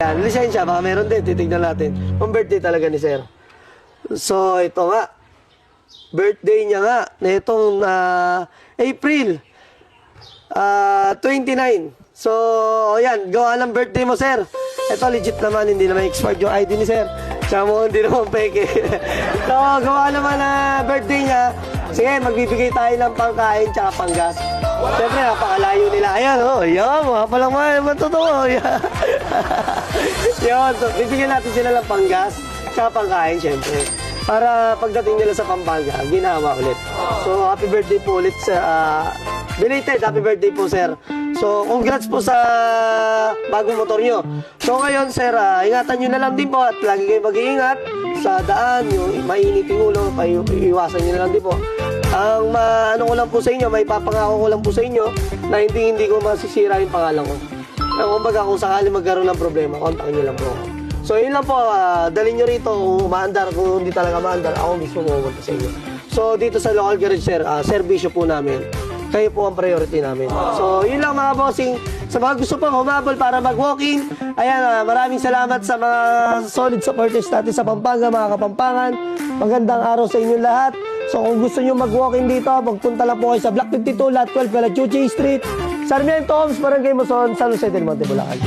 Yan, lisensya, baka meron din, titignan natin. Ang birthday talaga ni sir. So, ito nga. Birthday niya nga, na itong April 29. So, yan, gawa ng birthday mo, sir. Ito, legit naman, hindi naman expired yung ID ni sir. Tsaka mo, hindi naman peke. So, gawa naman na birthday niya. Sige, magbibigay tayo ng pangkain tsaka panggas. Siyempre, napakalayo nila. Ayan, yan, mga palang mga totoo. Yun, so, bibigyan natin sila ng panggas tsaka pangkain, siyempre. Para pagdating nila sa Pampanga, ginawa ulit. So, happy birthday po ulit sa... belated, happy birthday po, sir. So, congrats po sa bagong motor nyo. So, ngayon, sir, ingatan nyo na lang din po at lagi kayo mag-iingat sa daan, yung mainit yung ulo, iwasan nyo na lang din po. Ang ano ko lang po sa inyo, may papangako ko lang po sa inyo na hindi ko masisira yung pangalan ko. Kumbaga, kung sakali magkaroon ng problema, kontakin nyo lang po ako. So, yun lang po, dalhin nyo rito kung maandar, kung hindi talaga maandar, ako mismo pumunta sa inyo. So, dito sa local garage, sir, serbisyo po namin. Kayo po ang priority namin. So, yun lang mga bossing. Sa mga gusto pang humabol para mag-walking, ayan, maraming salamat sa mga solid supporters natin sa Pampanga, mga Kapampangan. Magandang araw sa inyo lahat. So, kung gusto nyo mag-walking dito, magpunta lang po kayo sa Block 52, Lot 12, Calachuchi Street, Sarmiento Homes, Barangay Mason, San Jose del Monte, Bulacan.